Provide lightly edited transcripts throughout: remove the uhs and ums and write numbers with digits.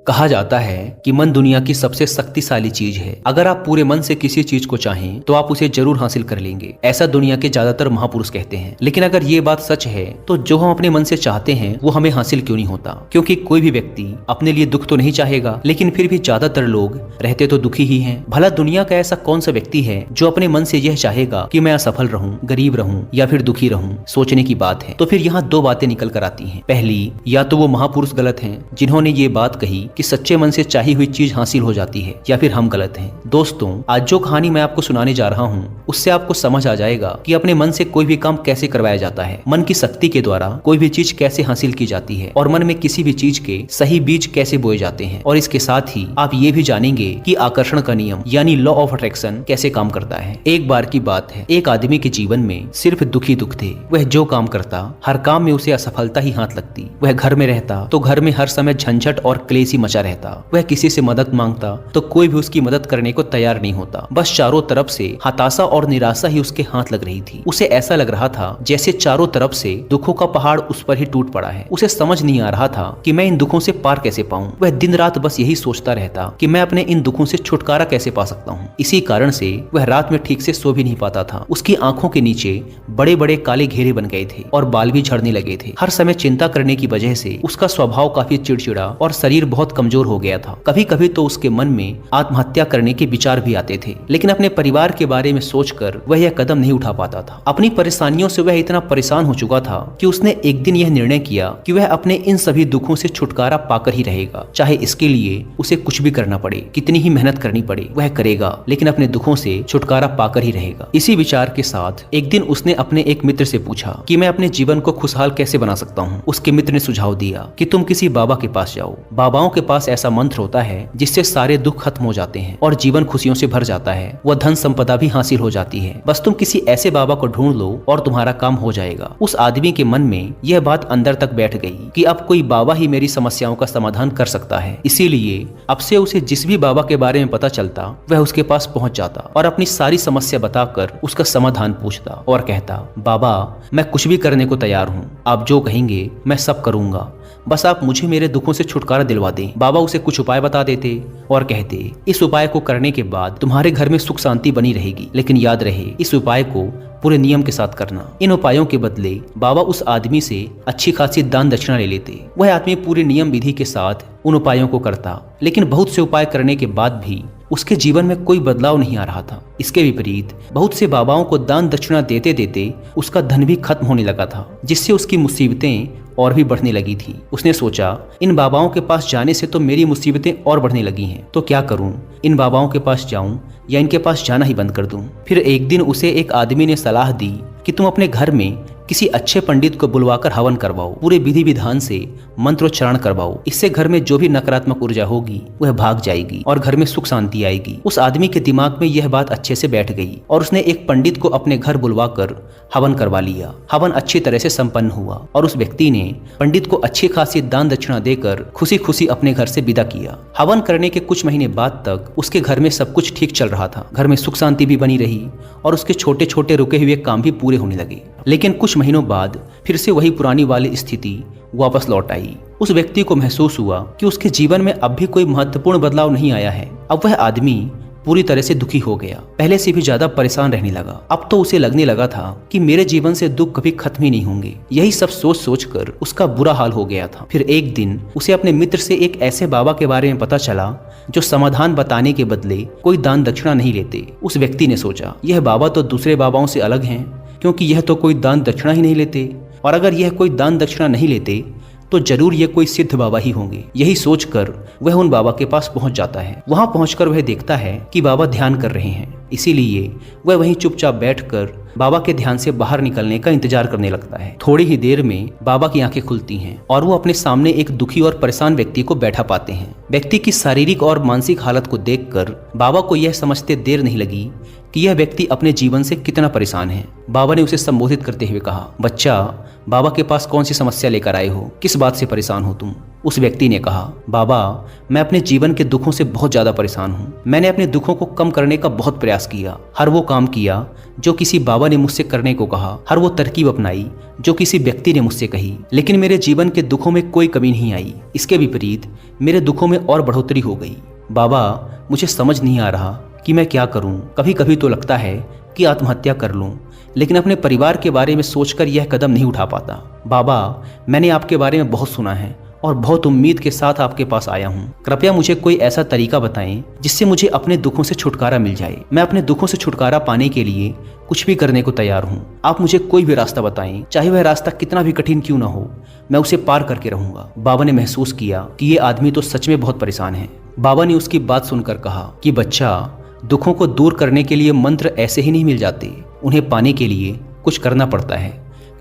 कहा जाता है कि मन दुनिया की सबसे शक्तिशाली चीज है। अगर आप पूरे मन से किसी चीज को चाहें तो आप उसे जरूर हासिल कर लेंगे, ऐसा दुनिया के ज्यादातर महापुरुष कहते हैं। लेकिन अगर ये बात सच है तो जो हम अपने मन से चाहते हैं वो हमें हासिल क्यों नहीं होता? क्योंकि कोई भी व्यक्ति अपने लिए दुख तो नहीं चाहेगा, लेकिन फिर भी ज्यादातर लोग रहते तो दुखी ही हैं। भला दुनिया का ऐसा कौन सा व्यक्ति है जो अपने मन से यह चाहेगा कि मैं असफल रहूं, गरीब रहूं या फिर दुखी रहूं? सोचने की बात है। तो फिर यहाँ दो बातें निकल कर आती हैं। पहली, या तो वो महापुरुष गलत हैं जिन्होंने ये बात कही कि सच्चे मन से चाही हुई चीज हासिल हो जाती है, या फिर हम गलत हैं। दोस्तों, आज जो कहानी मैं आपको सुनाने जा रहा हूँ उससे आपको समझ आ जाएगा कि अपने मन से कोई भी काम कैसे करवाया जाता है, मन की शक्ति के द्वारा कोई भी चीज कैसे हासिल की जाती है और मन में किसी भी चीज के सही बीज कैसे बोए जाते हैं। और इसके साथ ही आप ये भी जानेंगे कि आकर्षण का नियम यानी लॉ ऑफ अट्रैक्शन कैसे काम करता है। एक बार की बात है, एक आदमी के जीवन में सिर्फ दुखी दुख थे। वह जो काम करता हर काम में उसे असफलता ही हाथ लगती। वह घर में रहता तो घर में हर समय झंझट और क्लेश ही मचा रहता। वह किसी से मदद मांगता तो कोई भी उसकी मदद करने को तैयार नहीं होता। बस चारों तरफ से हताशा और निराशा ही उसके हाथ लग रही थी। उसे ऐसा लग रहा था जैसे चारों तरफ से दुखों का पहाड़ उस पर ही टूट पड़ा है। उसे समझ नहीं आ रहा था कि मैं इन दुखों से पार कैसे पाऊं। वह दिन रात बस यही सोचता रहता कि मैं अपने इन दुखों से छुटकारा कैसे पा सकता हूँ। इसी कारण से वह रात में ठीक से सो भी नहीं पाता था। उसकी आंखों के नीचे बड़े बड़े काले घेरे बन गए थे और बाल भी झड़ने लगे थे। हर समय चिंता करने की वजह से उसका स्वभाव काफी चिड़चिड़ा और शरीर बहुत कमजोर हो गया था। कभी कभी तो उसके मन में आत्महत्या करने के विचार भी आते थे, लेकिन अपने परिवार के बारे में सोचकर वह यह कदम नहीं उठा पाता था। अपनी परेशानियों से वह इतना परेशान हो चुका था कि उसने एक दिन यह निर्णय किया कि वह अपने इन सभी दुखों से छुटकारा पाकर ही रहेगा, चाहे इसके लिए उसे कुछ भी करना पड़े, कितनी ही मेहनत करनी पड़े वह करेगा, लेकिन अपने दुखों से छुटकारा पाकर ही रहेगा। इसी विचार के साथ एक दिन उसने अपने एक मित्र से पूछा कि मैं अपने जीवन को खुशहाल कैसे बना सकता हूँ। उसके मित्र ने सुझाव दिया कि तुम किसी बाबा के पास जाओ। बाबाओं के पास ऐसा मंत्र होता है जिससे सारे दुख खत्म हो जाते हैं और जीवन खुशियों से भर जाता है। वह धन संपदा भी हासिल हो जाती है। बस तुम किसी ऐसे बाबा को ढूंढ लो और तुम्हारा काम हो जाएगा। उस आदमी के मन में यह बात अंदर तक बैठ गई कि अब कोई बाबा ही मेरी समस्याओं का समाधान कर सकता है। इसीलिए अब से उसे जिस भी बाबा के बारे में पता चलता वह उसके पास पहुंच जाता और अपनी सारी समस्या बताकर उसका समाधान पूछता और कहता, बाबा मैं कुछ भी करने को तैयार हूँ, आप जो कहेंगे मैं सब करूंगा, बस आप मुझे मेरे दुखों से छुटकारा दिलवा दें। बाबा उसे कुछ उपाय बता देते और कहते, इस उपाय को करने के बाद तुम्हारे घर में सुख शांति बनी रहेगी, लेकिन याद रहे इस उपाय को पूरे नियम के साथ करना। इन उपायों के बदले बाबा उस आदमी से अच्छी खासी दान दक्षिणा ले लेते। वह आदमी पूरे नियम विधि के साथ उन उपायों को करता, लेकिन बहुत से उपाय करने के बाद भी उसके जीवन में कोई बदलाव नहीं आ रहा था। इसके विपरीत बहुत से बाबाओं को दान दक्षिणा देते देते उसका धन भी खत्म होने लगा था, जिससे उसकी मुसीबतें और भी बढ़ने लगी थी। उसने सोचा, इन बाबाओं के पास जाने से तो मेरी मुसीबतें और बढ़ने लगी हैं, तो क्या करूं? इन बाबाओं के पास जाऊं या इनके पास जाना ही बंद कर दूं? फिर एक दिन उसे एक आदमी ने सलाह दी कि तुम अपने घर में किसी अच्छे पंडित को बुलवाकर हवन करवाओ, पूरे विधि विधान से मंत्रोच्चारण करवाओ। इससे घर में जो भी नकारात्मक ऊर्जा होगी वह भाग जाएगी और घर में सुख शांति आएगी। उस आदमी के दिमाग में यह बात अच्छे से बैठ गई और उसने एक पंडित को अपने घर बुलवाकर हवन करवा लिया। हवन अच्छी तरह से संपन्न हुआ और उस व्यक्ति ने पंडित को अच्छी खासी दान दक्षिणा देकर खुशी खुशी अपने घर से विदा किया। हवन करने के कुछ महीने बाद तक उसके घर में सब कुछ ठीक चल रहा था। घर में सुख शांति भी बनी रही और उसके छोटे छोटे रुके हुए काम भी पूरे होने लगे। लेकिन कुछ महीनों बाद फिर से वही पुरानी वाली स्थिति वापस लौट आई। उस व्यक्ति को महसूस हुआ कि उसके जीवन में अब भी कोई महत्वपूर्ण बदलाव नहीं आया है। अब वह आदमी पूरी तरह से दुखी हो गया, पहले से भी ज्यादा परेशान रहने लगा। अब तो उसे लगने लगा था कि मेरे जीवन से दुख कभी खत्म ही नहीं होंगे। यही सब सोच सोचकर उसका बुरा हाल हो गया था। फिर एक दिन उसे अपने मित्र से एक ऐसे बाबा के बारे में पता चला जो समाधान बताने के बदले कोई दान दक्षिणा नहीं लेते। उस व्यक्ति ने सोचा, यह बाबा तो दूसरे बाबाओं से अलग हैं, क्योंकि यह तो कोई दान दक्षिणा ही नहीं लेते, और अगर यह कोई दान दक्षिणा नहीं लेते तो जरूर ये कोई सिद्ध बाबा ही होंगे। यही सोचकर वह उन बाबा के पास पहुंच जाता है। वहां पहुंचकर वह देखता है कि बाबा ध्यान कर रहे हैं, इसीलिए वह वहीं चुपचाप बैठकर बाबा के ध्यान से बाहर निकलने का इंतजार करने लगता है। थोड़ी ही देर में बाबा की आंखें खुलती हैं और वो अपने सामने एक दुखी और परेशान व्यक्ति को बैठा पाते हैं। व्यक्ति की शारीरिक और मानसिक हालत को देखकर बाबा को यह समझते देर नहीं लगी कि यह व्यक्ति अपने जीवन से कितना परेशान है। बाबा ने उसे संबोधित करते हुए कहा, बच्चा, बाबा के पास कौन सी समस्या लेकर आए हो, किस बात से परेशान हो तुम? उस व्यक्ति ने कहा, बाबा, मैं अपने जीवन के दुखों से बहुत ज्यादा परेशान हूँ। मैंने अपने दुखों को कम करने का बहुत प्रयास किया, हर वो काम किया जो किसी बाबा ने मुझसे करने को कहा, हर वो तरकीब अपनाई जो किसी व्यक्ति ने मुझसे कही, लेकिन मेरे जीवन के दुखों में कोई कमी नहीं आई। इसके विपरीत मेरे दुखों में और बढ़ोतरी हो गई। बाबा, मुझे समझ नहीं आ रहा कि मैं क्या करूं। कभी कभी तो लगता है कि आत्महत्या कर लूं, लेकिन अपने परिवार के बारे में सोचकर यह कदम नहीं उठा पाता। बाबा, मैंने आपके बारे में बहुत सुना है और बहुत उम्मीद के साथ आपके पास आया हूँ। कृपया मुझे कोई ऐसा तरीका बताएं जिससे मुझे अपने दुखों से छुटकारा मिल जाए। मैं अपने दुखों से छुटकारा पाने के लिए कुछ भी करने को तैयार हूँ। आप मुझे कोई भी रास्ता बताएं, चाहे वह रास्ता कितना भी कठिन क्यों ना हो, मैं उसे पार करके रहूंगा। बाबा ने महसूस किया कि ये आदमी तो सच में बहुत परेशान है। बाबा ने उसकी बात सुनकर कहा कि बच्चा, दुखों को दूर करने के लिए मंत्र ऐसे ही नहीं मिल जाते, उन्हें पाने के लिए कुछ करना पड़ता है।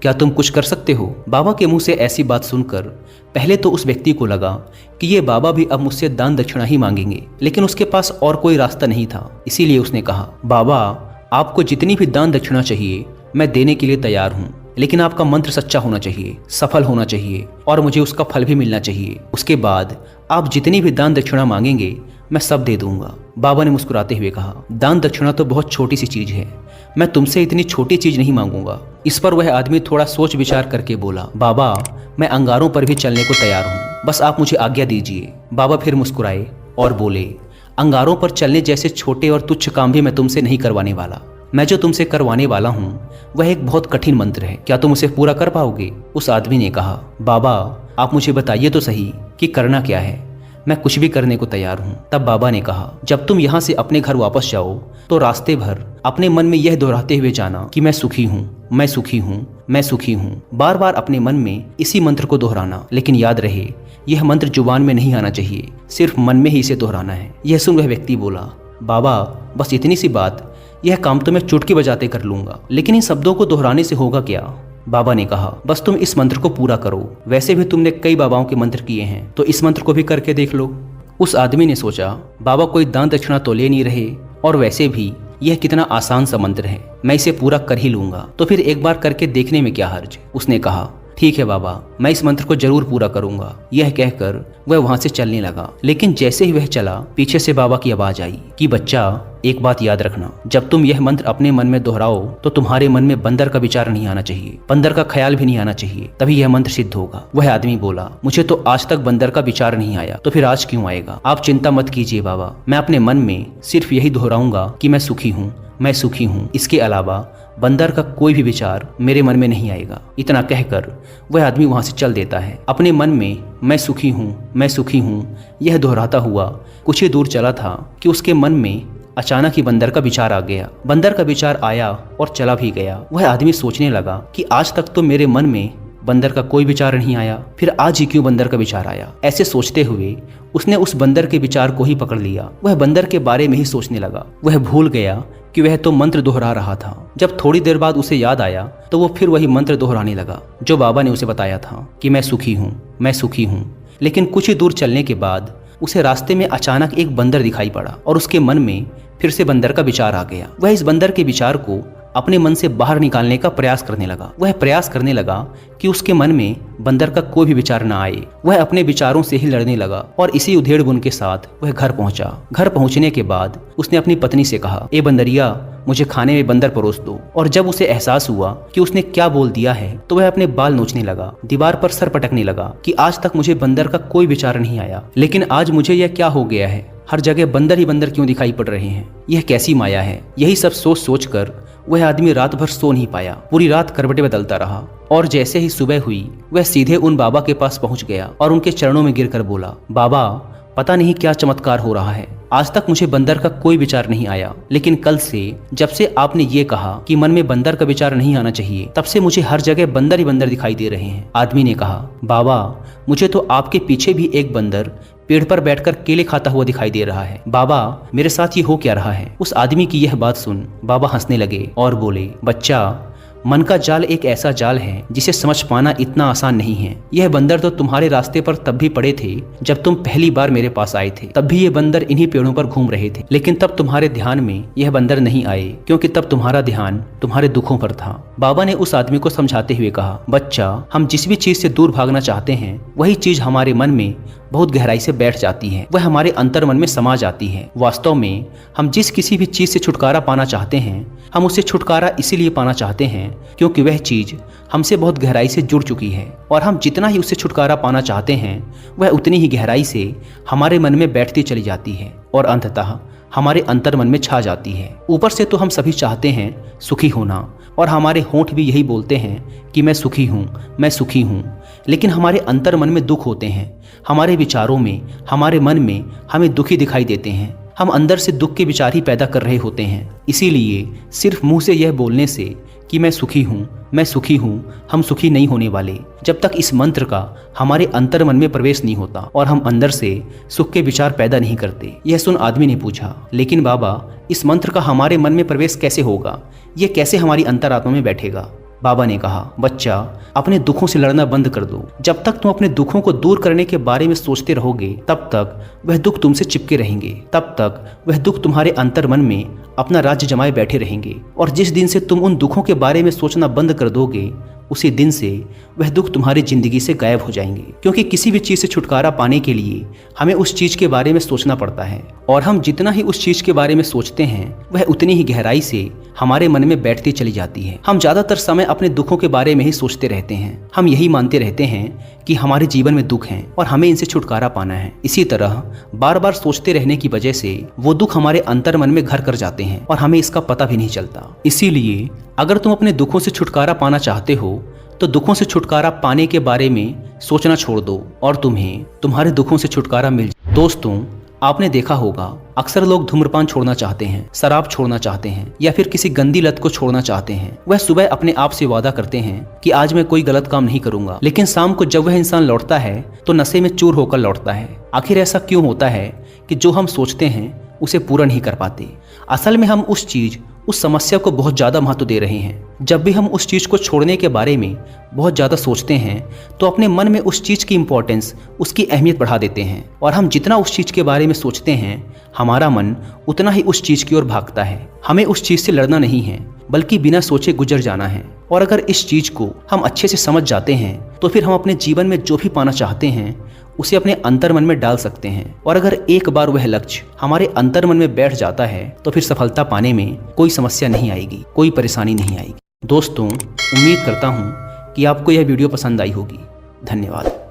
क्या तुम कुछ कर सकते हो? बाबा के मुंह से ऐसी बात सुनकर पहले तो उस व्यक्ति को लगा कि ये बाबा भी अब मुझसे दान दक्षिणा ही मांगेंगे, लेकिन उसके पास और कोई रास्ता नहीं था। इसीलिए उसने कहा, बाबा, आपको जितनी भी दान दक्षिणा चाहिए मैं देने के लिए तैयार हूँ, लेकिन आपका मंत्र सच्चा होना चाहिए, सफल होना चाहिए और मुझे उसका फल भी मिलना चाहिए। उसके बाद आप जितनी भी दान दक्षिणा मांगेंगे मैं सब दे दूंगा। बाबा ने मुस्कुराते हुए कहा, दान दक्षिणा तो बहुत छोटी सी चीज है, मैं तुमसे इतनी छोटी चीज नहीं मांगूंगा। इस पर वह आदमी थोड़ा सोच विचार करके बोला, बाबा, मैं अंगारों पर भी चलने को तैयार हूँ, बस आप मुझे आज्ञा दीजिए। बाबा फिर मुस्कुराए और बोले, अंगारों पर चलने जैसे छोटे और तुच्छ काम भी मैं तुमसे नहीं करवाने वाला। मैं जो तुमसे करवाने वाला हूँ वह एक बहुत कठिन मंत्र है, क्या तुम उसे पूरा कर पाओगे? उस आदमी ने कहा, बाबा, आप मुझे बताइए तो सही कि करना क्या है, मैं कुछ भी करने को तैयार हूँ। तब बाबा ने कहा, जब तुम यहाँ से अपने घर वापस जाओ तो रास्ते भर अपने मन में यह दोहराते हुए जाना कि मैं सुखी हूँ, मैं सुखी हूँ, मैं सुखी हूँ। बार बार अपने मन में इसी मंत्र को दोहराना, लेकिन याद रहे यह मंत्र जुबान में नहीं आना चाहिए, सिर्फ मन में ही इसे दोहराना है। यह सुन वह व्यक्ति बोला, बाबा, बस इतनी सी बात, यह काम तो मैं चुटकी बजाते कर लूंगा, लेकिन इन शब्दों को दोहराने से होगा क्या? बाबा ने कहा, बस तुम इस मंत्र को पूरा करो, वैसे भी तुमने कई बाबाओं के मंत्र किए हैं, तो इस मंत्र को भी करके देख लो। उस आदमी ने सोचा, बाबा कोई दान दक्षिणा तो ले नहीं रहे और वैसे भी यह कितना आसान सा मंत्र है, मैं इसे पूरा कर ही लूंगा, तो फिर एक बार करके देखने में क्या हर्ज। उसने कहा, ठीक है बाबा, मैं इस मंत्र को जरूर पूरा करूंगा। यह कहकर वह वहां से चलने लगा, लेकिन जैसे ही वह चला पीछे से बाबा की आवाज आई कि बच्चा, एक बात याद रखना, जब तुम यह मंत्र अपने मन में दोहराओ तो तुम्हारे मन में बंदर का विचार नहीं आना चाहिए, बंदर का ख्याल भी नहीं आना चाहिए, तभी यह मंत्र सिद्ध होगा। वह आदमी बोला, मुझे तो आज तक बंदर का विचार नहीं आया, तो फिर आज क्यों आएगा? आप चिंता मत कीजिए बाबा, मैं अपने मन में सिर्फ यही दोहराऊंगा कि मैं सुखी हूँ, मैं सुखी हूँ, इसके अलावा बंदर का कोई भी विचार मेरे मन में नहीं आएगा। इतना कहकर वह आदमी वहां से चल देता है। अपने मन में मैं सुखी हूँ, मैं सुखी हूँ यह दोहराता हुआ कुछ ही दूर चला था कि उसके मन में अचानक ही बंदर का विचार आ गया। बंदर का विचार आया और चला भी गया। वह आदमी सोचने लगा कि आज तक तो मेरे मन में बंदर का कोई विचार नहीं आया, फिर आज ही क्यों बंदर का विचार आया? ऐसे सोचते हुए उसने उस बंदर के विचार को ही पकड़ लिया। वह बंदर के बारे में ही सोचने लगा। वह भूल गया कि वह तो मंत्र दोहरा रहा था। जब थोड़ी देर बाद उसे याद आया तो वो फिर वही मंत्र दोहराने लगा जो बाबा ने उसे बताया था कि मैं सुखी हूँ, मैं सुखी हूँ। लेकिन कुछ ही दूर चलने के बाद उसे रास्ते में अचानक एक बंदर दिखाई पड़ा और उसके मन में फिर से बंदर का विचार आ गया। वह इस बंदर के विचार को अपने मन से बाहर निकालने का प्रयास करने लगा। वह प्रयास करने लगा कि उसके मन में बंदर का कोई भी विचार न आए। वह अपने विचारों से ही लड़ने लगा और इसी उधेड़ बुन के साथ वह घर पहुंचा। घर पहुंचने के बाद उसने अपनी पत्नी से कहा, ए बंदरिया, मुझे खाने में बंदर परोस दो। और जब उसे एहसास हुआ कि उसने क्या बोल दिया है तो वह अपने बाल नोचने लगा, दीवार पर सर पटकने लगा कि आज तक मुझे बंदर का कोई विचार नहीं आया, लेकिन आज मुझे यह क्या हो गया है? हर जगह बंदर ही बंदर क्यों दिखाई पड़ रहे हैं? यह कैसी माया है? यही सब सोच सोच कर वह आदमी रात भर सो नहीं पाया। पूरी रात करवटें बदलता रहा और जैसे ही सुबह हुई वह सीधे उन बाबा के पास पहुंच गया और उनके चरणों में गिरकर बोला, बाबा, पता नहीं क्या चमत्कार हो रहा है, आज तक मुझे बंदर का कोई विचार नहीं आया, लेकिन कल से जब से आपने ये कहा कि मन में बंदर का विचार नहीं आना चाहिए, तब से मुझे हर जगह बंदर ही बंदर दिखाई दे रहे हैं। आदमी ने कहा, बाबा, मुझे तो आपके पीछे भी एक बंदर पेड़ पर बैठकर केले खाता हुआ दिखाई दे रहा है। बाबा, मेरे साथ ये हो क्या रहा है? उस आदमी की यह बात सुन बाबा हंसने लगे और बोले, बच्चा, मन का जाल एक ऐसा जाल है जिसे समझ पाना इतना आसान नहीं है। यह बंदर तो तुम्हारे रास्ते पर तब भी पड़े थे जब तुम पहली बार मेरे पास आए थे। तब भी ये बंदर इन्हीं पेड़ों पर घूम रहे थे, लेकिन तब तुम्हारे ध्यान में यह बंदर नहीं आए, क्योंकि तब तुम्हारा ध्यान तुम्हारे दुखों पर था। बाबा ने उस आदमी को समझाते हुए कहा, बच्चा, हम जिस भी चीज से दूर भागना चाहते हैं वही चीज हमारे मन में बहुत गहराई से बैठ जाती है, वह हमारे अंतर मन में समा जाती है। वास्तव में हम जिस किसी भी चीज से छुटकारा पाना चाहते हैं, हम उससे छुटकारा इसीलिए पाना चाहते हैं क्योंकि वह चीज हमसे बहुत गहराई से जुड़ चुकी है, और हम जितना ही उससे छुटकारा पाना चाहते हैं वह उतनी ही गहराई से हमारे मन में बैठती चली जाती है और अंततः हमारे अंतर मन में छा जाती है। ऊपर से तो हम सभी चाहते हैं सुखी होना, और हमारे होंठ भी यही बोलते हैं कि मैं सुखी हूँ, मैं सुखी हूँ, लेकिन हमारे अंतर मन में दुख होते हैं। हमारे विचारों में, हमारे मन में हमें दुखी दिखाई देते हैं। हम अंदर से दुख के विचार ही पैदा कर रहे होते हैं। इसीलिए सिर्फ मुंह से यह बोलने से कि मैं सुखी हूँ, मैं सुखी हूँ, हम सुखी नहीं होने वाले जब तक इस मंत्र का हमारे अंतर मन में प्रवेश नहीं होता और हम अंदर से सुख के विचार पैदा नहीं करते। यह सुन आदमी ने पूछा, लेकिन बाबा, इस मंत्र का हमारे मन में प्रवेश कैसे होगा? ये कैसे हमारी अंतरात्मा में बैठेगा? बाबा ने कहा, बच्चा, अपने दुखों से लड़ना बंद कर दो। जब तक तुम अपने दुखों को दूर करने के बारे में सोचते रहोगे तब तक वह दुख तुमसे चिपके रहेंगे, तब तक वह दुख तुम्हारे अंतर मन में अपना राज्य जमाए बैठे रहेंगे। और जिस दिन से तुम उन दुखों के बारे में सोचना बंद कर दोगे उसी दिन से वह दुख तुम्हारी जिंदगी से गायब हो जाएंगे, क्योंकि किसी भी चीज से छुटकारा पाने के लिए हमें उस चीज के बारे में सोचना पड़ता है, और हम जितना ही उस चीज के बारे में सोचते हैं वह उतनी ही गहराई से हमारे मन में बैठती चली जाती है। हम ज्यादातर समय अपने दुखों के बारे में ही सोचते रहते हैं। हम यही मानते रहते हैं कि हमारे जीवन में दुख हैं और हमें इनसे छुटकारा पाना है। इसी तरह बार बार सोचते रहने की वजह से वो दुख हमारे अंतर मन में घर कर जाते हैं और हमें इसका पता भी नहीं चलता। इसीलिए अगर तुम अपने दुखों से छुटकारा पाना चाहते हो तो दुखों से छुटकारा पाने के बारे में सोचना छोड़ दो और तुम्हें तुम्हारे दुखों से छुटकारा मिल जाए। दोस्तों, आपने देखा होगा अक्सर लोग धूम्रपान छोड़ना चाहते हैं, शराब छोड़ना चाहते हैं या फिर किसी गंदी लत को छोड़ना चाहते हैं। वह सुबह अपने आप से वादा करते हैं कि आज मैं कोई गलत काम नहीं करूंगा, लेकिन शाम को जब वह इंसान लौटता है तो नशे में चूर होकर लौटता है। आखिर ऐसा क्यों होता है कि जो हम सोचते हैं उसे पूरा नहीं कर पाते? असल में हम उस समस्या को बहुत ज़्यादा महत्व दे रहे हैं। जब भी हम उस चीज़ को छोड़ने के बारे में बहुत ज़्यादा सोचते हैं तो अपने मन में उस चीज़ की इम्पोर्टेंस, उसकी अहमियत बढ़ा देते हैं, और हम जितना उस चीज़ के बारे में सोचते हैं हमारा मन उतना ही उस चीज़ की ओर भागता है। हमें उस चीज़ से लड़ना नहीं है बल्कि बिना सोचे गुजर जाना है। और अगर इस चीज़ को हम अच्छे से समझ जाते हैं तो फिर हम अपने जीवन में जो भी पाना चाहते हैं उसे अपने अंतर मन में डाल सकते हैं। और अगर एक बार वह लक्ष्य हमारे अंतर मन में बैठ जाता है तो फिर सफलता पाने में कोई समस्या नहीं आएगी, कोई परेशानी नहीं आएगी। दोस्तों, उम्मीद करता हूँ कि आपको यह वीडियो पसंद आई होगी। धन्यवाद।